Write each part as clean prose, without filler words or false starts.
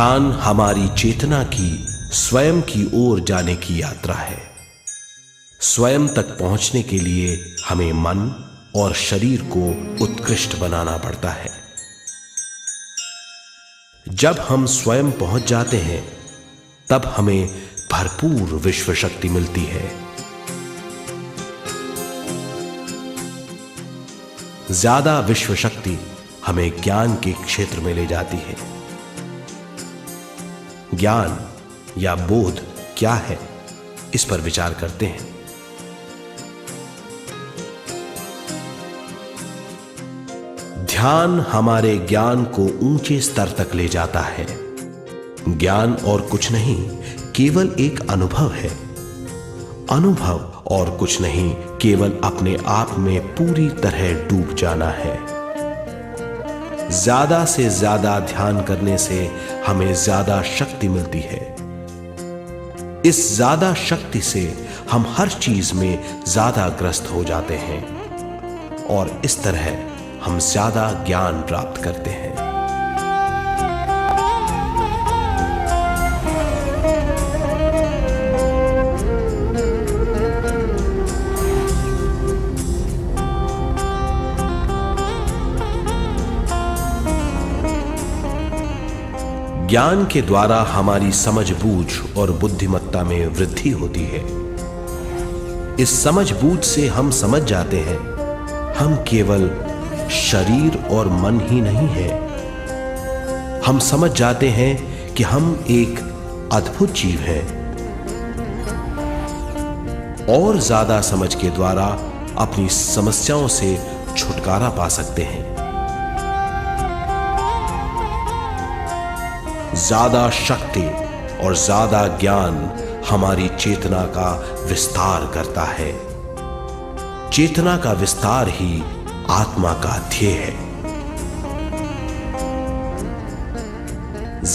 ध्यान हमारी चेतना की स्वयं की ओर जाने की यात्रा है। स्वयं तक पहुंचने के लिए हमें मन और शरीर को उत्कृष्ट बनाना पड़ता है। जब हम स्वयं पहुंच जाते हैं तब हमें भरपूर विश्व शक्ति मिलती है। ज्यादा विश्व शक्ति हमें ज्ञान के क्षेत्र में ले जाती है। ज्ञान या बोध क्या है, इस पर विचार करते हैं। ध्यान हमारे ज्ञान को ऊंचे स्तर तक ले जाता है। ज्ञान और कुछ नहीं, केवल एक अनुभव है। अनुभव और कुछ नहीं, केवल अपने आप में पूरी तरह डूब जाना है। ज्यादा से ज्यादा ध्यान करने से हमें ज्यादा शक्ति मिलती है। इस ज्यादा शक्ति से हम हर चीज में ज्यादा ग्रस्त हो जाते हैं और इस तरह हम ज्यादा ज्ञान प्राप्त करते हैं। ज्ञान के द्वारा हमारी समझबूझ और बुद्धिमत्ता में वृद्धि होती है। इस समझबूझ से हम समझ जाते हैं हम केवल शरीर और मन ही नहीं है। हम समझ जाते हैं कि हम एक अद्भुत जीव हैं। और ज्यादा समझ के द्वारा अपनी समस्याओं से छुटकारा पा सकते हैं। ज्यादा शक्ति और ज्यादा ज्ञान हमारी चेतना का विस्तार करता है। चेतना का विस्तार ही आत्मा का ध्येय है।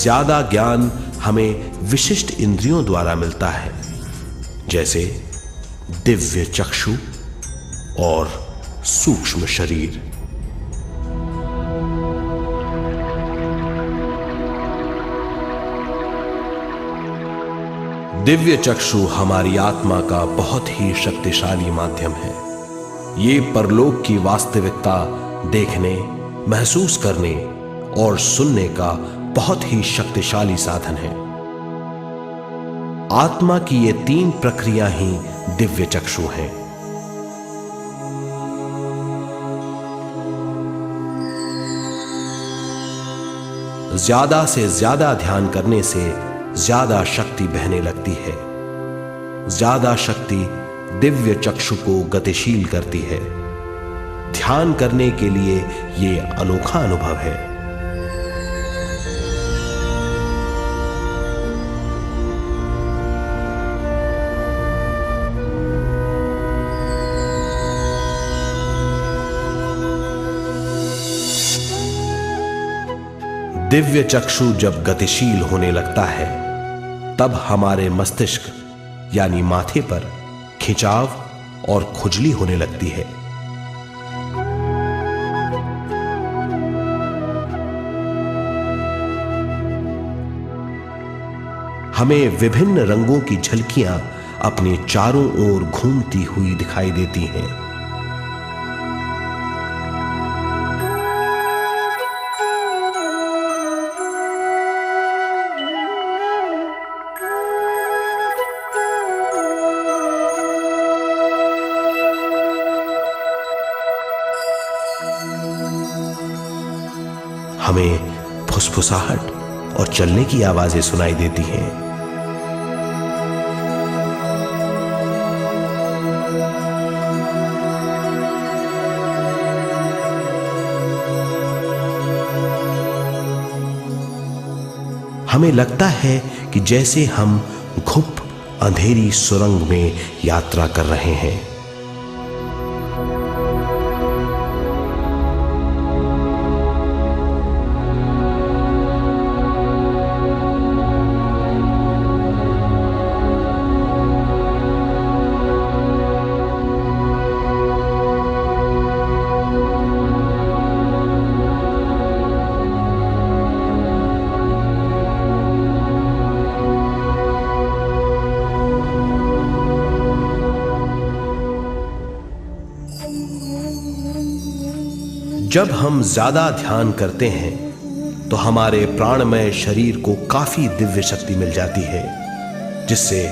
ज्यादा ज्ञान हमें विशिष्ट इंद्रियों द्वारा मिलता है, जैसे दिव्य चक्षु और सूक्ष्म शरीर। दिव्य चक्षु हमारी आत्मा का बहुत ही शक्तिशाली माध्यम है। ये परलोक की वास्तविकता देखने, महसूस करने और सुनने का बहुत ही शक्तिशाली साधन है। आत्मा की ये तीन प्रक्रिया ही दिव्य चक्षु हैं। ज्यादा से ज्यादा ध्यान करने से ज्यादा शक्ति बहने लगती है। ज्यादा शक्ति दिव्य चक्षु को गतिशील करती है। ध्यान करने के लिए यह अनोखा अनुभव है। दिव्य चक्षु जब गतिशील होने लगता है तब हमारे मस्तिष्क यानी माथे पर खिंचाव और खुजली होने लगती है। हमें विभिन्न रंगों की झलकियां अपने चारों ओर घूमती हुई दिखाई देती हैं। हमें फुसफुसाहट और चलने की आवाजें सुनाई देती हैं। हमें लगता है कि जैसे हम घुप अंधेरी सुरंग में यात्रा कर रहे हैं। जब हम ज्यादा ध्यान करते हैं तो हमारे प्राणमय शरीर को काफी दिव्य शक्ति मिल जाती है, जिससे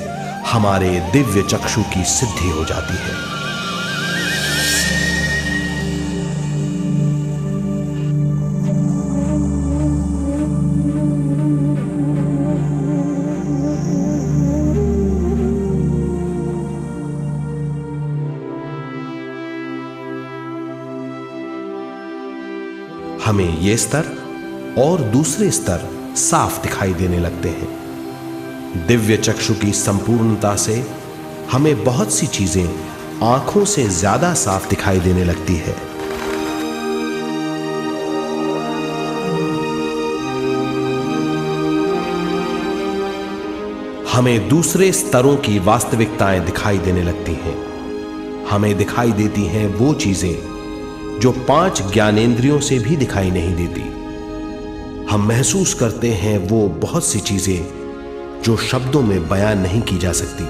हमारे दिव्य चक्षु की सिद्धि हो जाती है। हमें ये स्तर और दूसरे स्तर साफ दिखाई देने लगते हैं। दिव्य चक्षु की संपूर्णता से हमें बहुत सी चीजें आंखों से ज्यादा साफ दिखाई देने लगती है। हमें दूसरे स्तरों की वास्तविकताएं दिखाई देने लगती हैं। हमें दिखाई देती हैं वो चीजें जो 5 ज्ञानेंद्रियों से भी दिखाई नहीं देती। हम महसूस करते हैं वो बहुत सी चीजें जो शब्दों में बयान नहीं की जा सकती।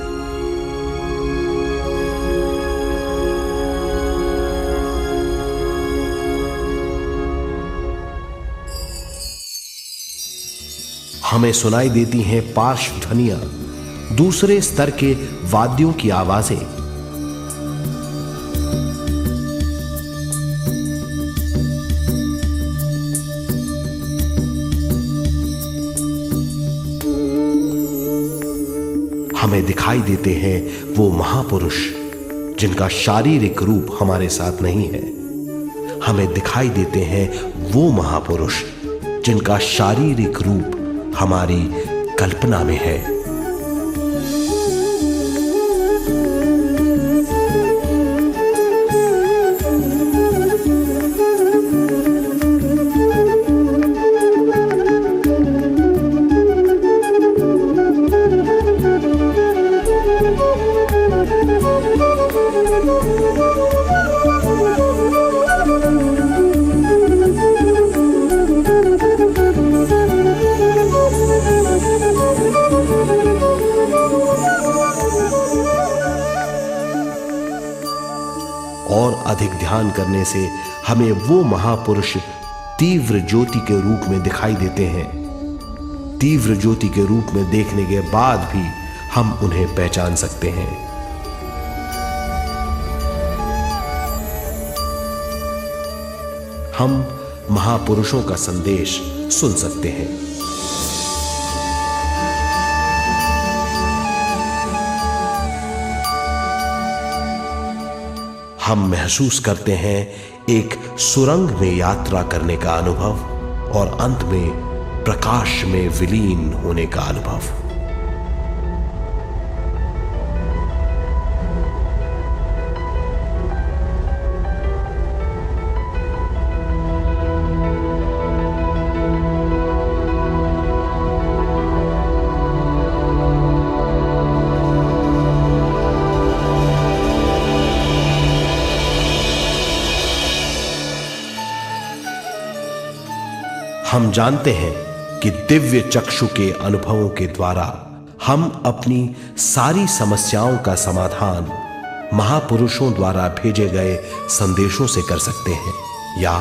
हमें सुनाई देती हैं पार्श्व ध्वनियां, दूसरे स्तर के वाद्यों की आवाजें। हमें दिखाई देते हैं वो महापुरुष जिनका शारीरिक रूप हमारे साथ नहीं है। हमें दिखाई देते हैं वो महापुरुष जिनका शारीरिक रूप हमारी कल्पना में है। और अधिक ध्यान करने से हमें वो महापुरुष तीव्र ज्योति के रूप में दिखाई देते हैं। तीव्र ज्योति के रूप में देखने के बाद भी हम उन्हें पहचान सकते हैं। हम महापुरुषों का संदेश सुन सकते हैं। हम महसूस करते हैं एक सुरंग में यात्रा करने का अनुभव और अंत में प्रकाश में विलीन होने का अनुभव। हम जानते हैं कि दिव्य चक्षु के अनुभवों के द्वारा हम अपनी सारी समस्याओं का समाधान महापुरुषों द्वारा भेजे गए संदेशों से कर सकते हैं या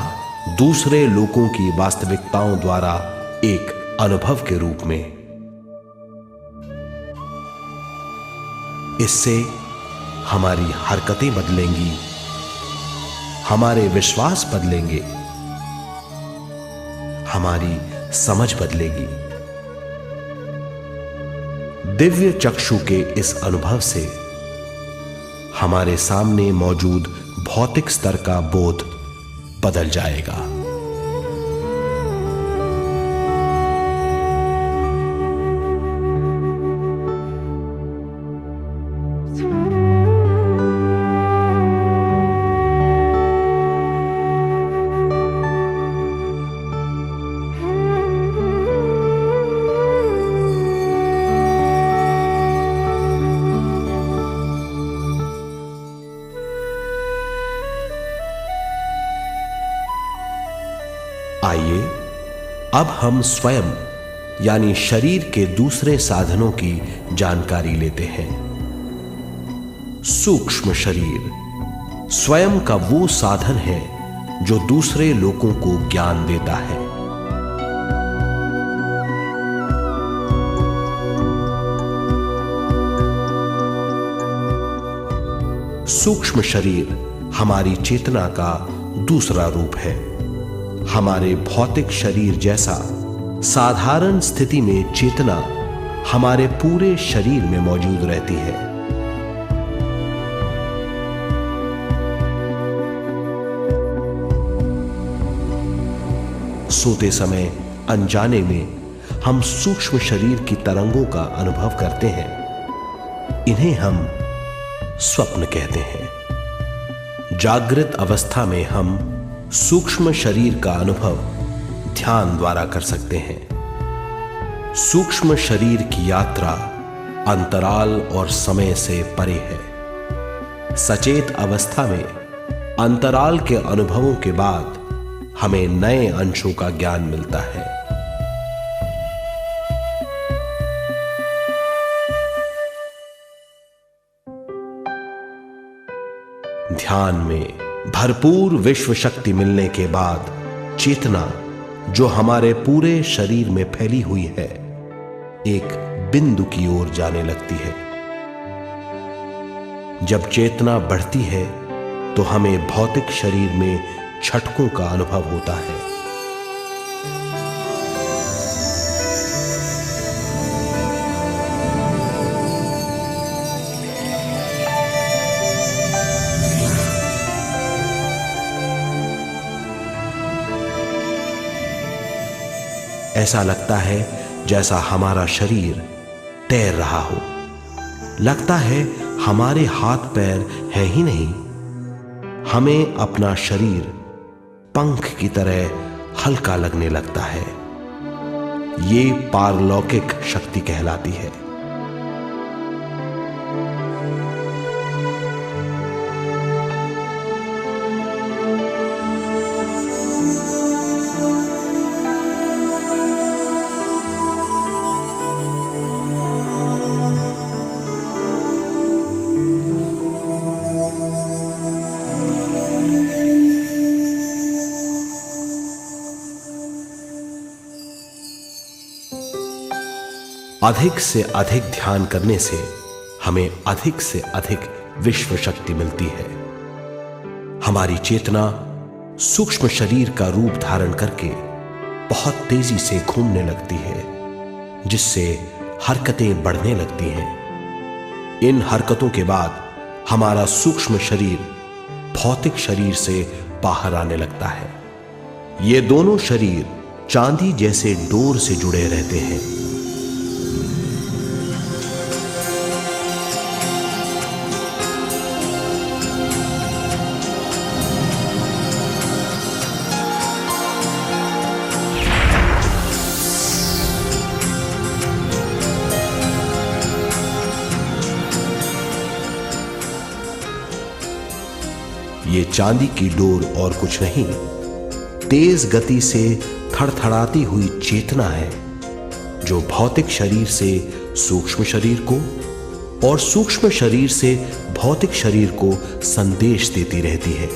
दूसरे लोगों की वास्तविकताओं द्वारा एक अनुभव के रूप में। इससे हमारी हरकतें बदलेंगी, हमारे विश्वास बदलेंगे, हमारी समझ बदलेगी। दिव्य चक्षु के इस अनुभव से हमारे सामने मौजूद भौतिक स्तर का बोध बदल जाएगा। आइए अब हम स्वयं यानी शरीर के दूसरे साधनों की जानकारी लेते हैं। सूक्ष्म शरीर स्वयं का वो साधन है जो दूसरे लोगों को ज्ञान देता है। सूक्ष्म शरीर हमारी चेतना का दूसरा रूप है। हमारे भौतिक शरीर जैसा साधारण स्थिति में चेतना हमारे पूरे शरीर में मौजूद रहती है। सोते समय अनजाने में हम सूक्ष्म शरीर की तरंगों का अनुभव करते हैं। इन्हें हम स्वप्न कहते हैं। जागृत अवस्था में हम सूक्ष्म शरीर का अनुभव ध्यान द्वारा कर सकते हैं। सूक्ष्म शरीर की यात्रा अंतराल और समय से परे है। सचेत अवस्था में अंतराल के अनुभवों के बाद हमें नए अंशों का ज्ञान मिलता है। ध्यान में भरपूर विश्व शक्ति मिलने के बाद चेतना जो हमारे पूरे शरीर में फैली हुई है, एक बिंदु की ओर जाने लगती है। जब चेतना बढ़ती है तो हमें भौतिक शरीर में झटकों का अनुभव होता है। ऐसा लगता है जैसा हमारा शरीर तैर रहा हो। लगता है हमारे हाथ पैर है ही नहीं। हमें अपना शरीर पंख की तरह हल्का लगने लगता है। ये पारलौकिक शक्ति कहलाती है। अधिक से अधिक ध्यान करने से हमें अधिक से अधिक विश्व शक्ति मिलती है। हमारी चेतना सूक्ष्म शरीर का रूप धारण करके बहुत तेजी से घूमने लगती है, जिससे हरकतें बढ़ने लगती हैं। इन हरकतों के बाद हमारा सूक्ष्म शरीर भौतिक शरीर से बाहर आने लगता है। ये दोनों शरीर चांदी जैसे डोर से जुड़े रहते हैं। ये चांदी की डोर और कुछ नहीं, तेज गति से थड़थड़ाती हुई चेतना है, जो भौतिक शरीर से सूक्ष्म शरीर को और सूक्ष्म शरीर से भौतिक शरीर को संदेश देती रहती है।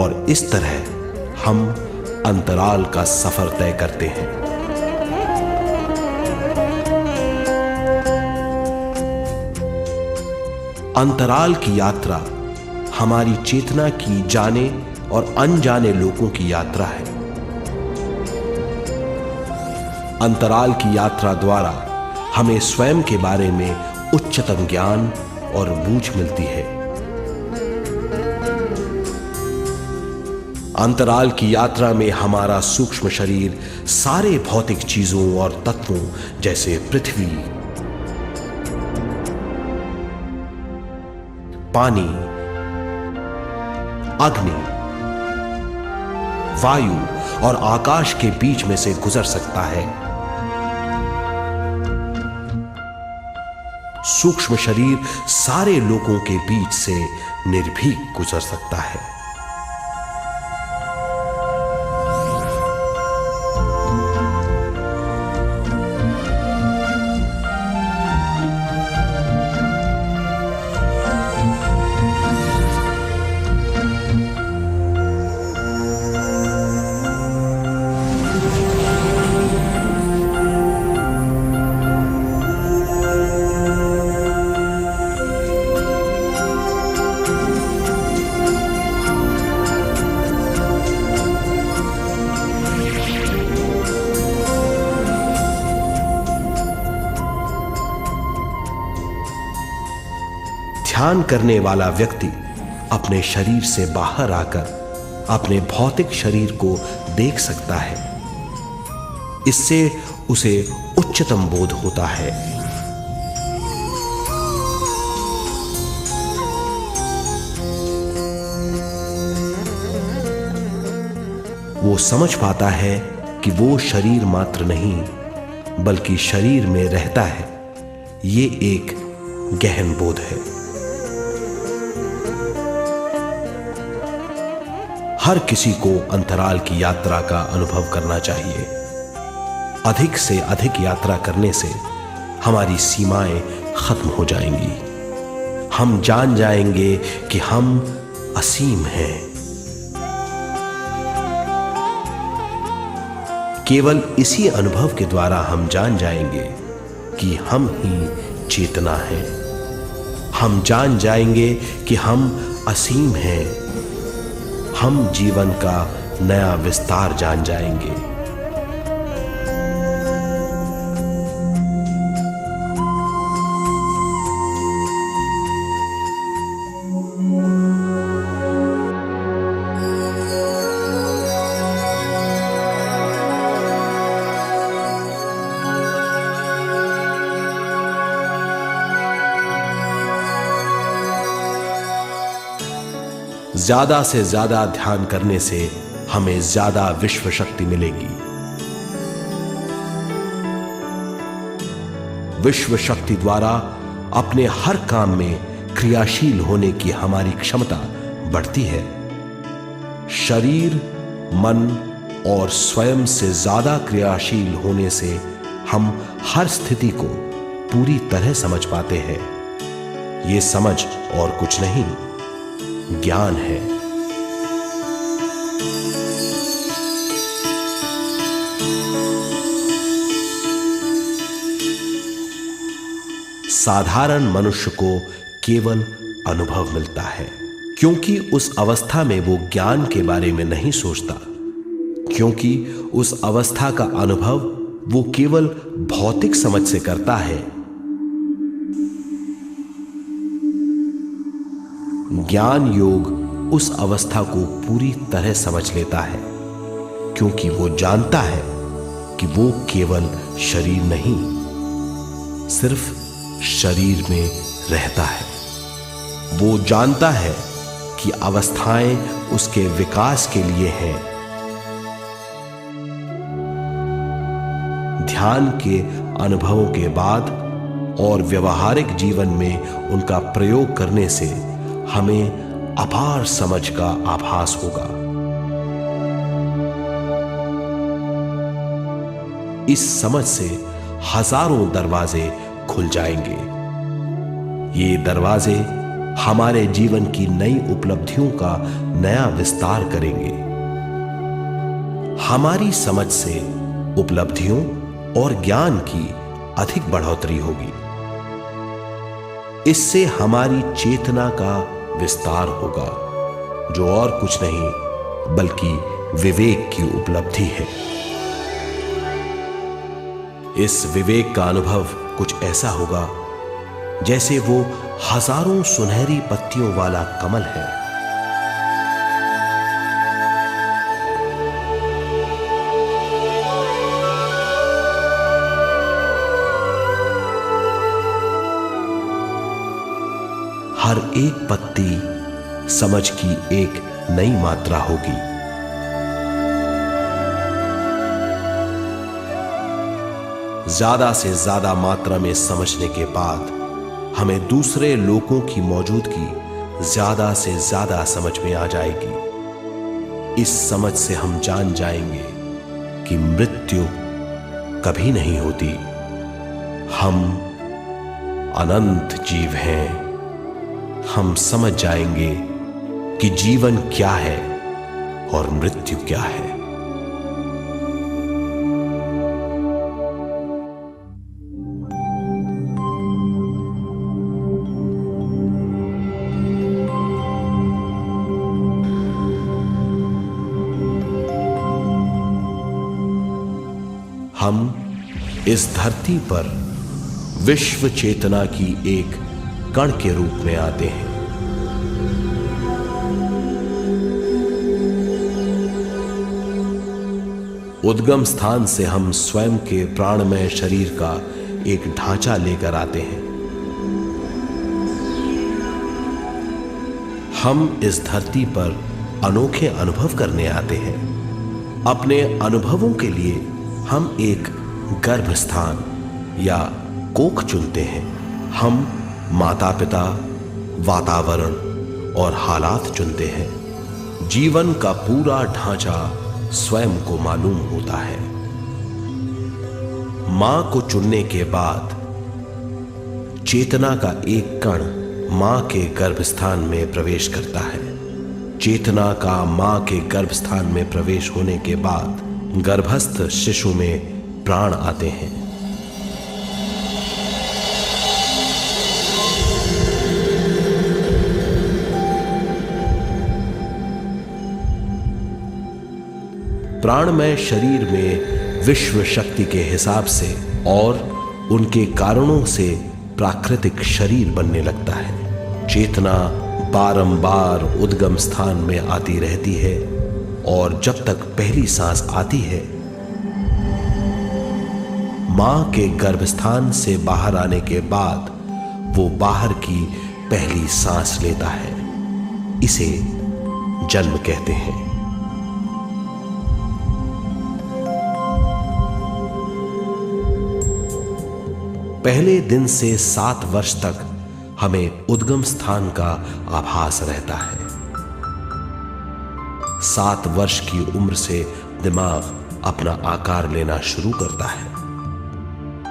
और इस तरह हम अंतराल का सफर तय करते हैं। अंतराल की यात्रा हमारी चेतना की जाने और अनजाने लोगों की यात्रा है। अंतराल की यात्रा द्वारा हमें स्वयं के बारे में उच्चतम ज्ञान और बूझ मिलती है। अंतराल की यात्रा में हमारा सूक्ष्म शरीर सारे भौतिक चीजों और तत्वों जैसे पृथ्वी, पानी, अग्नि, वायु और आकाश के बीच में से गुजर सकता है। सूक्ष्म शरीर सारे लोगों के बीच से निर्भीक गुजर सकता है। ध्यान करने वाला व्यक्ति अपने शरीर से बाहर आकर अपने भौतिक शरीर को देख सकता है। इससे उसे उच्चतम बोध होता है। वो समझ पाता है कि वो शरीर मात्र नहीं बल्कि शरीर में रहता है। ये एक गहन बोध है। हर किसी को अंतराल की यात्रा का अनुभव करना चाहिए। अधिक से अधिक यात्रा करने से हमारी सीमाएं खत्म हो जाएंगी। हम जान जाएंगे कि हम असीम हैं। केवल इसी अनुभव के द्वारा हम जान जाएंगे कि हम ही चेतना हैं। हम जान जाएंगे कि हम असीम हैं। हम जीवन का नया विस्तार जान जाएंगे। ज्यादा से ज्यादा ध्यान करने से हमें ज्यादा विश्व शक्ति मिलेगी। विश्व शक्ति द्वारा अपने हर काम में क्रियाशील होने की हमारी क्षमता बढ़ती है। शरीर, मन और स्वयं से ज्यादा क्रियाशील होने से हम हर स्थिति को पूरी तरह समझ पाते हैं। ये समझ और कुछ नहीं, ज्ञान है। साधारण मनुष्य को केवल अनुभव मिलता है, क्योंकि उस अवस्था में वो ज्ञान के बारे में नहीं सोचता, क्योंकि उस अवस्था का अनुभव वो केवल भौतिक समझ से करता है। ज्ञान योग उस अवस्था को पूरी तरह समझ लेता है, क्योंकि वो जानता है कि वो केवल शरीर नहीं, सिर्फ शरीर में रहता है। वो जानता है कि अवस्थाएं उसके विकास के लिए हैं। ध्यान के अनुभवों के बाद और व्यवहारिक जीवन में उनका प्रयोग करने से हमें अपार समझ का आभास होगा। इस समझ से हजारों दरवाजे खुल जाएंगे। ये दरवाजे हमारे जीवन की नई उपलब्धियों का नया विस्तार करेंगे। हमारी समझ से उपलब्धियों और ज्ञान की अधिक बढ़ोतरी होगी। इससे हमारी चेतना का विस्तार होगा, जो और कुछ नहीं बल्कि विवेक की उपलब्धि है। इस विवेक का अनुभव कुछ ऐसा होगा जैसे वो हजारों सुनहरी पत्तियों वाला कमल है। हर एक पत्ती समझ की एक नई मात्रा होगी। ज्यादा से ज्यादा मात्रा में समझने के बाद हमें दूसरे लोगों की मौजूदगी ज्यादा से ज्यादा समझ में आ जाएगी। इस समझ से हम जान जाएंगे कि मृत्यु कभी नहीं होती। हम अनंत जीव हैं। हम समझ जाएंगे कि जीवन क्या है और मृत्यु क्या है। हम इस धरती पर विश्व चेतना की एक कण के रूप में आते हैं। उद्गम स्थान से हम स्वयं के प्राणमय शरीर का एक ढांचा लेकर आते हैं। हम इस धरती पर अनोखे अनुभव करने आते हैं। अपने अनुभवों के लिए हम एक गर्भ स्थान या कोख चुनते हैं। हम माता पिता, वातावरण और हालात चुनते हैं। जीवन का पूरा ढांचा स्वयं को मालूम होता है। मां को चुनने के बाद चेतना का एक कण मां के गर्भस्थान में प्रवेश करता है। चेतना का मां के गर्भस्थान में प्रवेश होने के बाद गर्भस्थ शिशु में प्राण आते हैं। प्राणमय शरीर में विश्व शक्ति के हिसाब से और उनके कारणों से प्राकृतिक शरीर बनने लगता है। चेतना बारंबार उद्गम स्थान में आती रहती है और जब तक पहली सांस आती है, मां के गर्भस्थान से बाहर आने के बाद वो बाहर की पहली सांस लेता है। इसे जन्म कहते हैं। पहले दिन से 7 वर्ष तक हमें उद्गम स्थान का आभास रहता है। 7 वर्ष की उम्र से दिमाग अपना आकार लेना शुरू करता है।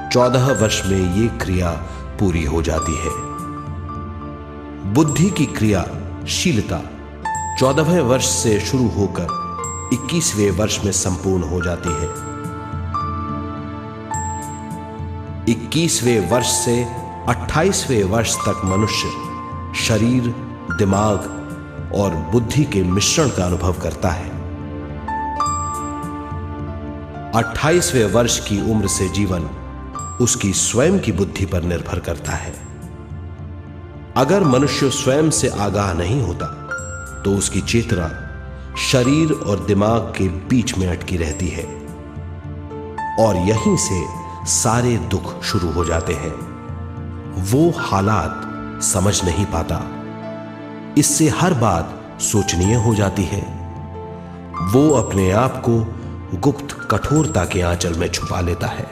14 वर्ष में यह क्रिया पूरी हो जाती है। बुद्धि की क्रियाशीलता 14वें वर्ष से शुरू होकर 21वें वर्ष में संपूर्ण हो जाती है। 21वें वर्ष से 28वें वर्ष तक मनुष्य शरीर, दिमाग और बुद्धि के मिश्रण का अनुभव करता है। 28वें वर्ष की उम्र से जीवन उसकी स्वयं की बुद्धि पर निर्भर करता है। अगर मनुष्य स्वयं से आगाह नहीं होता तो उसकी चेतना शरीर और दिमाग के बीच में अटकी रहती है और यहीं से सारे दुख शुरू हो जाते हैं। वो हालात समझ नहीं पाता, इससे हर बात सोचनीय हो जाती है। वो अपने आप को गुप्त कठोरता के आंचल में छुपा लेता है।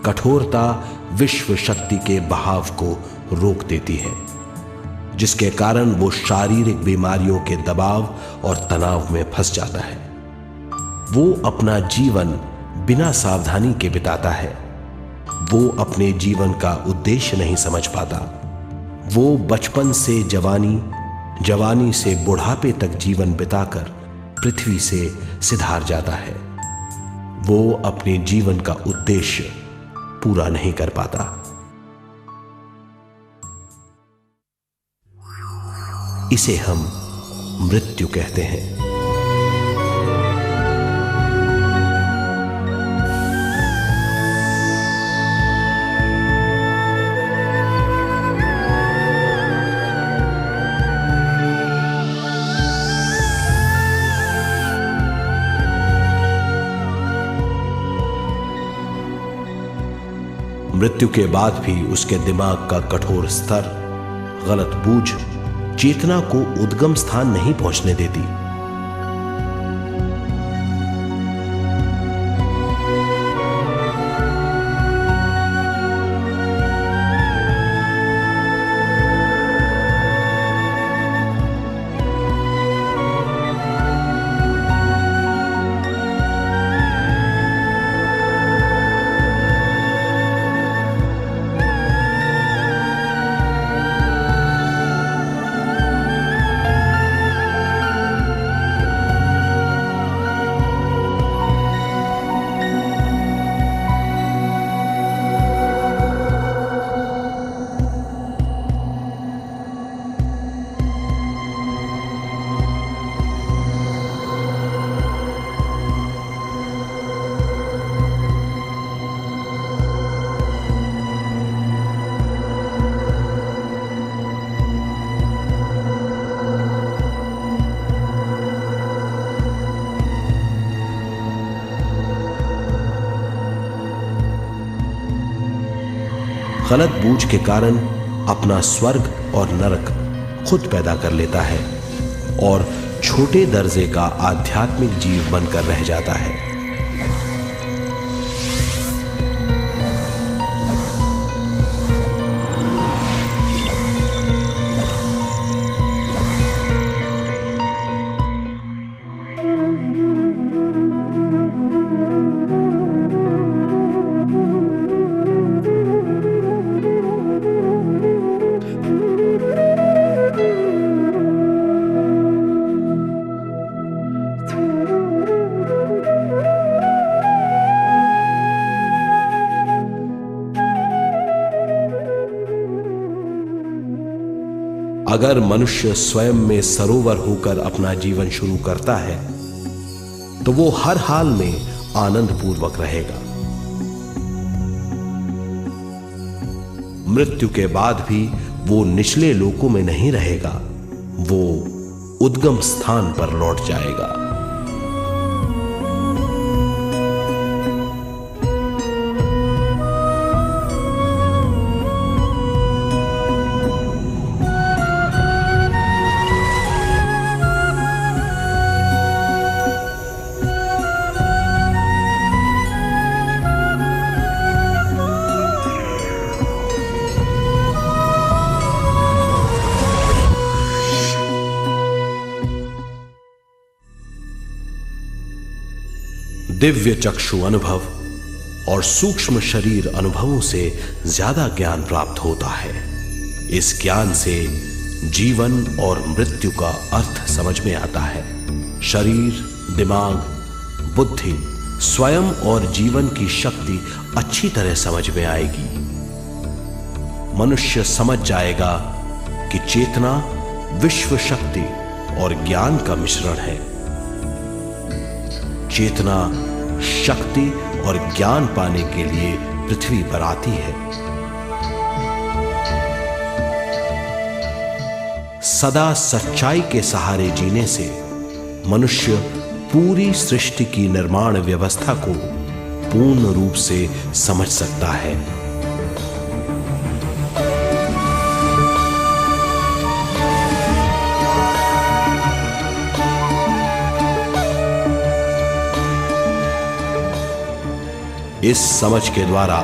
कठोरता विश्व शक्ति के बहाव को रोक देती है, जिसके कारण वो शारीरिक बीमारियों के दबाव और तनाव में फंस जाता है। वो अपना जीवन बिना सावधानी के बिताता है। वो अपने जीवन का उद्देश्य नहीं समझ पाता। वो बचपन से जवानी, जवानी से बुढ़ापे तक जीवन बिताकर पृथ्वी से सिधार जाता है। वो अपने जीवन का उद्देश्य पूरा नहीं कर पाता। इसे हम मृत्यु कहते हैं। मृत्यु के बाद भी उसके दिमाग का कठोर स्तर, गलत बूझ चेतना को उद्गम स्थान नहीं पहुंचने देती। गलत बूझ के कारण अपना स्वर्ग और नरक खुद पैदा कर लेता है और छोटे दर्जे का आध्यात्मिक जीव बनकर रह जाता है। अगर मनुष्य स्वयं में सरोवर होकर अपना जीवन शुरू करता है तो वो हर हाल में आनंद पूर्वक रहेगा। मृत्यु के बाद भी वो निचले लोकों में नहीं रहेगा, वो उद्गम स्थान पर लौट जाएगा। दिव्य चक्षु अनुभव और सूक्ष्म शरीर अनुभवों से ज्यादा ज्ञान प्राप्त होता है। इस ज्ञान से जीवन और मृत्यु का अर्थ समझ में आता है। शरीर, दिमाग, बुद्धि, स्वयं और जीवन की शक्ति अच्छी तरह समझ में आएगी। मनुष्य समझ जाएगा कि चेतना विश्व शक्ति और ज्ञान का मिश्रण है। चेतना शक्ति और ज्ञान पाने के लिए पृथ्वी पर आती है। सदा सच्चाई के सहारे जीने से मनुष्य पूरी सृष्टि की निर्माण व्यवस्था को पूर्ण रूप से समझ सकता है। इस समझ के द्वारा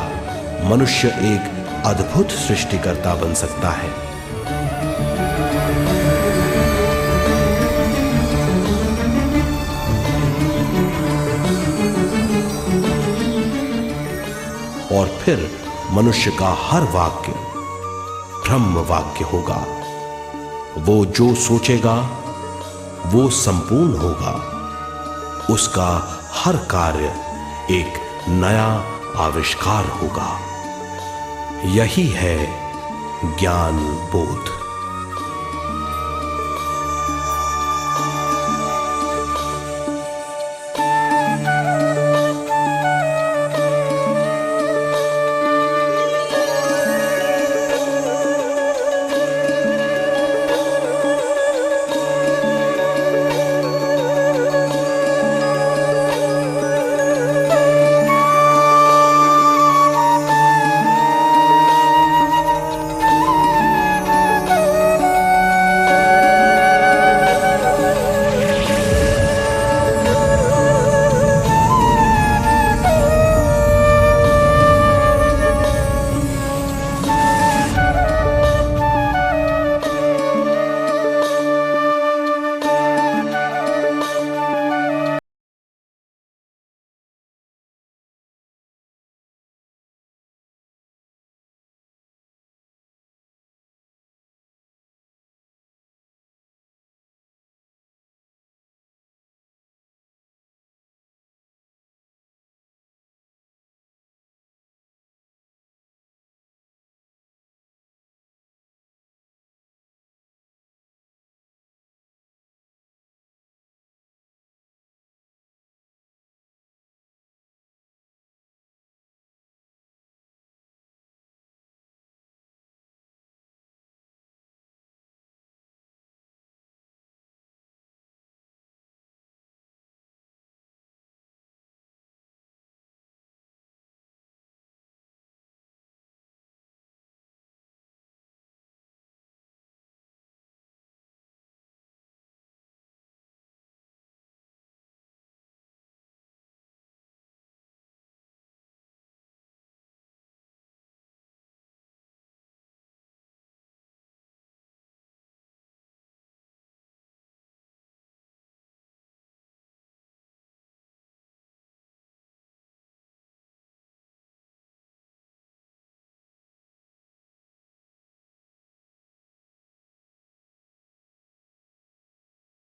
मनुष्य एक अद्भुत सृष्टिकर्ता बन सकता है। और फिर मनुष्य का हर वाक्य ब्रह्म वाक्य होगा। वो जो सोचेगा वो संपूर्ण होगा। उसका हर कार्य एक नया आविष्कार होगा। यही है ज्ञान बोध।